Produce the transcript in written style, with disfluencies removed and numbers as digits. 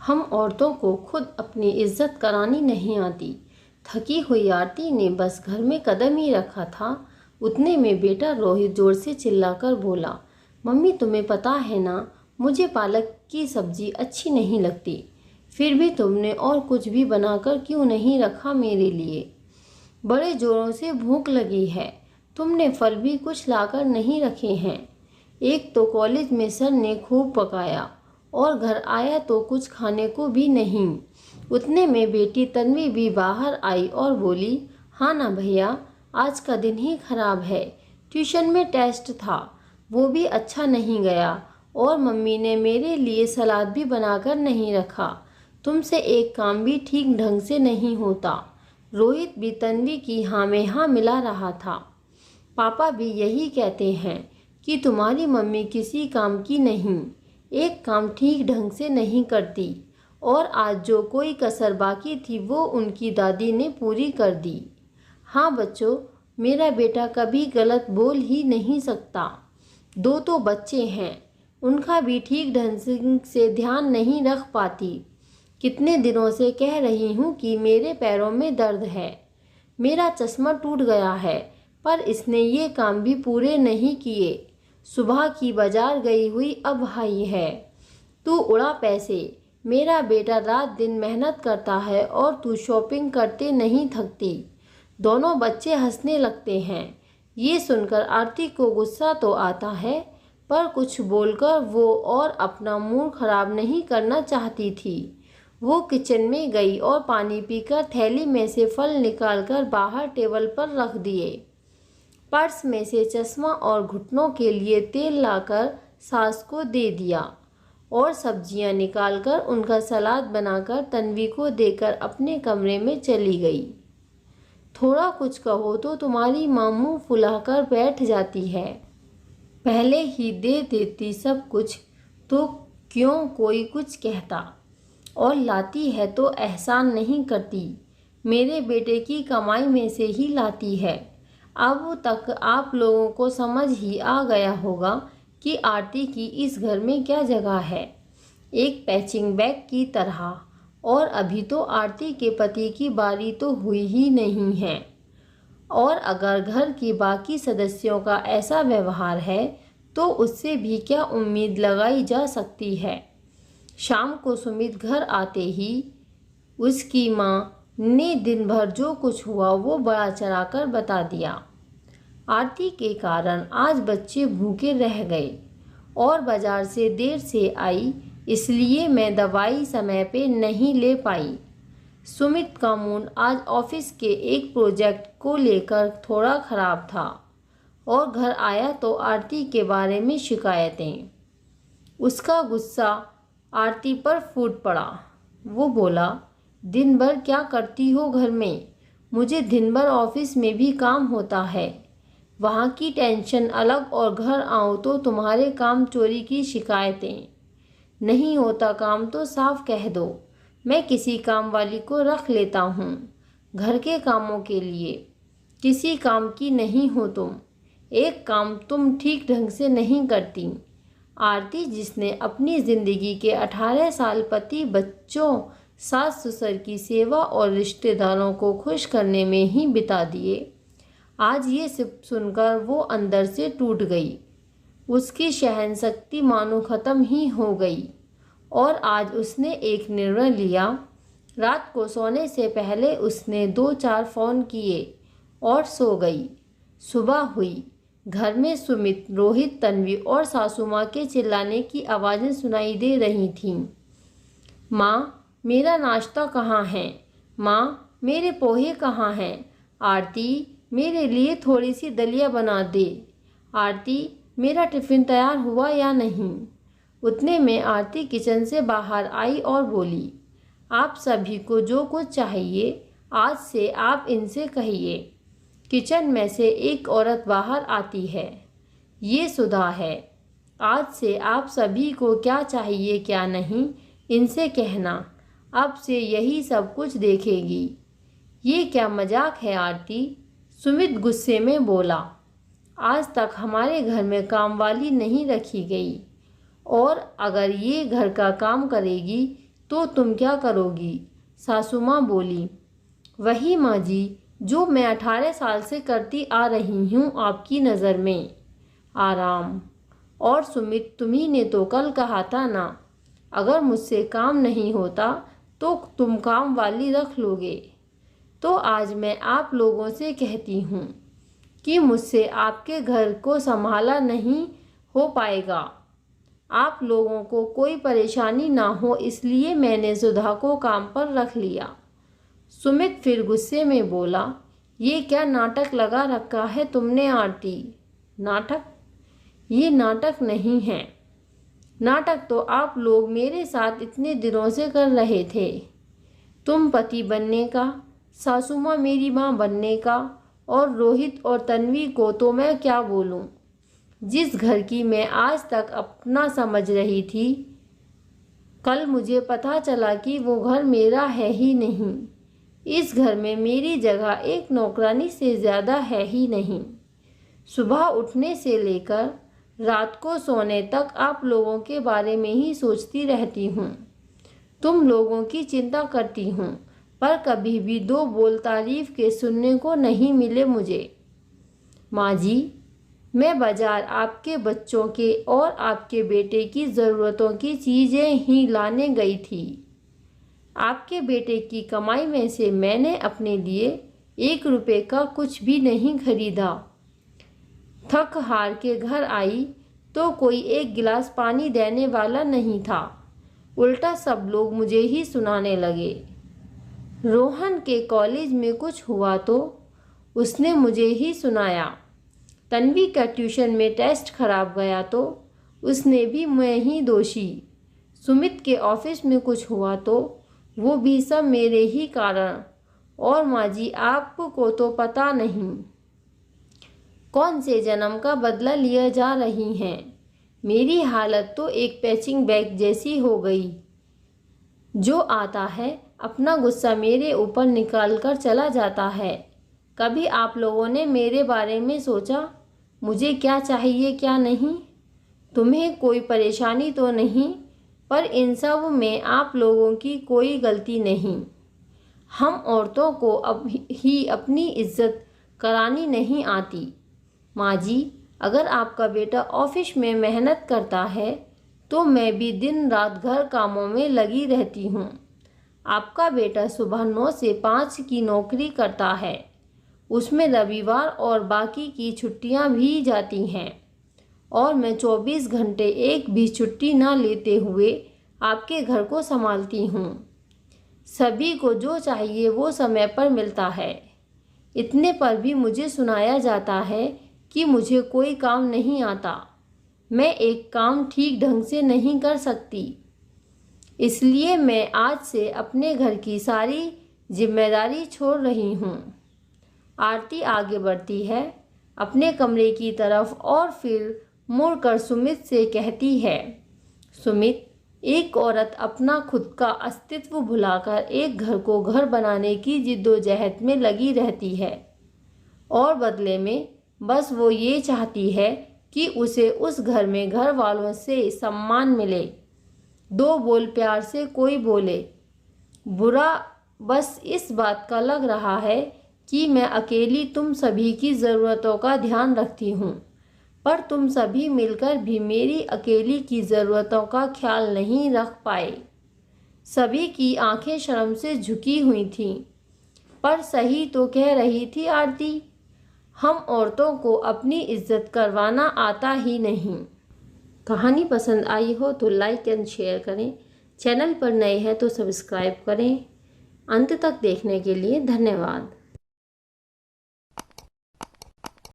हम औरतों को खुद अपनी इज्जत करानी नहीं आती। थकी हुई आरती ने बस घर में कदम ही रखा था, उतने में बेटा रोहित जोर से चिल्लाकर बोला, मम्मी तुम्हें पता है ना, मुझे पालक की सब्जी अच्छी नहीं लगती। फिर भी तुमने और कुछ भी बनाकर क्यों नहीं रखा मेरे लिए? बड़े जोरों से भूख लगी है, तुमने फल भी कुछ लाकर नहीं रखे हैं। एक तो कॉलेज में सर ने खूब पकाया और घर आया तो कुछ खाने को भी नहीं। उतने में बेटी तन्वी भी बाहर आई और बोली, हाँ ना भैया, आज का दिन ही खराब है। ट्यूशन में टेस्ट था, वो भी अच्छा नहीं गया और मम्मी ने मेरे लिए सलाद भी बनाकर नहीं रखा। तुमसे एक काम भी ठीक ढंग से नहीं होता। रोहित भी तन्वी की हाँ में हाँ मिला रहा था। पापा भी यही कहते हैं कि तुम्हारी मम्मी किसी काम की नहीं, एक काम ठीक ढंग से नहीं करती, और आज जो कोई कसर बाकी थी वो उनकी दादी ने पूरी कर दी। हाँ बच्चों, मेरा बेटा कभी गलत बोल ही नहीं सकता। दो तो बच्चे हैं, उनका भी ठीक ढंग से ध्यान नहीं रख पाती। कितने दिनों से कह रही हूँ कि मेरे पैरों में दर्द है, मेरा चश्मा टूट गया है, पर इसने ये काम भी पूरे नहीं किए। सुबह की बाजार गई हुई अब आई है, तू उड़ा पैसे। मेरा बेटा रात दिन मेहनत करता है और तू शॉपिंग करते नहीं थकती। दोनों बच्चे हंसने लगते हैं। ये सुनकर आरती को गुस्सा तो आता है, पर कुछ बोलकर वो और अपना मूड खराब नहीं करना चाहती थी। वो किचन में गई और पानी पीकर थैली में से फल निकालकर बाहर टेबल पर रख दिए। पर्स में से चश्मा और घुटनों के लिए तेल लाकर सास को दे दिया और सब्जियां निकालकर उनका सलाद बनाकर तन्वी को देकर अपने कमरे में चली गई। थोड़ा कुछ कहो तो तुम्हारी माँ मुँह फुलाकर बैठ जाती है, पहले ही दे देती सब कुछ तो क्यों कोई कुछ कहता, और लाती है तो एहसान नहीं करती। मेरे बेटे की कमाई में से ही लाती है। अब तक आप लोगों को समझ ही आ गया होगा कि आरती की इस घर में क्या जगह है, एक पैचिंग बैग की तरह। और अभी तो आरती के पति की बारी तो हुई ही नहीं है, और अगर घर की बाकी सदस्यों का ऐसा व्यवहार है तो उससे भी क्या उम्मीद लगाई जा सकती है। शाम को सुमित घर आते ही उसकी माँ ने दिन भर जो कुछ हुआ वो बड़ा चढ़ाकर बता दिया। आरती के कारण आज बच्चे भूखे रह गए और बाजार से देर से आई, इसलिए मैं दवाई समय पे नहीं ले पाई। सुमित का मूड आज ऑफिस के एक प्रोजेक्ट को लेकर थोड़ा खराब था और घर आया तो आरती के बारे में शिकायतें। उसका गुस्सा आरती पर फूट पड़ा। वो बोला, दिन भर क्या करती हो घर में? मुझे दिन भर ऑफिस में भी काम होता है, वहाँ की टेंशन अलग, और घर आऊँ तो तुम्हारे काम चोरी की शिकायतें। नहीं होता काम तो साफ कह दो, मैं किसी काम वाली को रख लेता हूँ घर के कामों के लिए। किसी काम की नहीं हो तुम, एक काम तुम ठीक ढंग से नहीं करती। आरती, जिसने अपनी ज़िंदगी के 18 साल पति, बच्चों, सास ससुर की सेवा और रिश्तेदारों को खुश करने में ही बिता दिए, आज ये सब सुनकर वो अंदर से टूट गई। उसकी सहनशक्ति मानो ख़त्म ही हो गई और आज उसने एक निर्णय लिया। रात को सोने से पहले उसने 2-4 फ़ोन किए और सो गई। सुबह हुई, घर में सुमित, रोहित, तन्वी और सासू माँ के चिल्लाने की आवाज़ें सुनाई दे रही थीं। माँ, मेरा नाश्ता कहाँ है? माँ, मेरे पोहे कहाँ हैं? आरती, मेरे लिए थोड़ी सी दलिया बना दे। आरती, मेरा टिफ़िन तैयार हुआ या नहीं? उतने में आरती किचन से बाहर आई और बोली, आप सभी को जो कुछ चाहिए आज से आप इनसे कहिए। किचन में से एक औरत बाहर आती है। ये सुधा है, आज से आप सभी को क्या चाहिए क्या नहीं इनसे कहना, अब से यही सब कुछ देखेगी। ये क्या मजाक है आरती? सुमित गुस्से में बोला, आज तक हमारे घर में काम वाली नहीं रखी गई, और अगर ये घर का काम करेगी तो तुम क्या करोगी? सासू माँ बोली। वही माँ जी, जो मैं 18 साल से करती आ रही हूँ, आपकी नज़र में। आराम। और सुमित, तुम्ही ने तो कल कहा था ना, अगर मुझसे काम नहीं होता तो तुम काम वाली रख लोगे। तो आज मैं आप लोगों से कहती हूँ कि मुझसे आपके घर को संभाला नहीं हो पाएगा। आप लोगों को कोई परेशानी ना हो, इसलिए मैंने सुधा को काम पर रख लिया। सुमित फिर गुस्से में बोला, ये क्या नाटक लगा रखा है तुमने आरती? नाटक? ये नाटक नहीं है। नाटक तो आप लोग मेरे साथ इतने दिनों से कर रहे थे। तुम पति बनने का, सासू माँ मेरी माँ बनने का, और रोहित और तन्वी को तो मैं क्या बोलूँ। जिस घर की मैं आज तक अपना समझ रही थी, कल मुझे पता चला कि वो घर मेरा है ही नहीं। इस घर में मेरी जगह एक नौकरानी से ज़्यादा है ही नहीं। सुबह उठने से लेकर रात को सोने तक आप लोगों के बारे में ही सोचती रहती हूँ। तुम लोगों की चिंता करती हूँ, पर कभी भी दो बोल तारीफ के सुनने को नहीं मिले मुझे। माँ जी, मैं बाजार आपके बच्चों के और आपके बेटे की ज़रूरतों की चीज़ें ही लाने गई थी। आपके बेटे की कमाई में से मैंने अपने लिए 1 रुपये का कुछ भी नहीं खरीदा। थक हार के घर आई तो कोई 1 गिलास पानी देने वाला नहीं था। उल्टा सब लोग मुझे ही सुनाने लगे। रोहन के कॉलेज में कुछ हुआ तो उसने मुझे ही सुनाया। तन्वी का ट्यूशन में टेस्ट खराब गया तो उसने भी मैं ही दोषी। सुमित के ऑफिस में कुछ हुआ तो वो भी सब मेरे ही कारण। और माँ जी, आपको तो पता नहीं कौन से जन्म का बदला लिया जा रही हैं। मेरी हालत तो एक पैचिंग बैग जैसी हो गई। जो आता है अपना गुस्सा मेरे ऊपर निकाल कर चला जाता है। कभी आप लोगों ने मेरे बारे में सोचा, मुझे क्या चाहिए क्या नहीं? तुम्हें कोई परेशानी तो नहीं, पर इन सब में आप लोगों की कोई गलती नहीं। हम औरतों को अब ही अपनी इज्जत करानी नहीं आती। माँ जी, अगर आपका बेटा ऑफिस में मेहनत करता है तो मैं भी दिन रात घर कामों में लगी रहती हूँ। आपका बेटा सुबह 9 से 5 की नौकरी करता है, उसमें रविवार और बाकी की छुट्टियाँ भी जाती हैं, और मैं 24 घंटे एक भी छुट्टी ना लेते हुए आपके घर को संभालती हूँ। सभी को जो चाहिए वो समय पर मिलता है। इतने पर भी मुझे सुनाया जाता है कि मुझे कोई काम नहीं आता। मैं एक काम ठीक ढंग से नहीं कर सकती। इसलिए मैं आज से अपने घर की सारी जिम्मेदारी छोड़ रही हूँ। आरती आगे बढ़ती है अपने कमरे की तरफ और फिर मुड़कर सुमित से कहती है, सुमित, एक औरत अपना खुद का अस्तित्व भुलाकर एक घर को घर बनाने की जिद्दोजहद में लगी रहती है, और बदले में बस वो ये चाहती है कि उसे उस घर में घर वालों से सम्मान मिले। 2 बोल प्यार से कोई बोले। बुरा बस इस बात का लग रहा है कि मैं अकेली तुम सभी की ज़रूरतों का ध्यान रखती हूँ, पर तुम सभी मिलकर भी मेरी अकेली की ज़रूरतों का ख्याल नहीं रख पाए। सभी की आंखें शर्म से झुकी हुई थीं। पर सही तो कह रही थी आरती, हम औरतों को अपनी इज्जत करवाना आता ही नहीं। कहानी पसंद आई हो तो लाइक एंड शेयर करें। चैनल पर नए हैं तो सब्सक्राइब करें। अंत तक देखने के लिए धन्यवाद।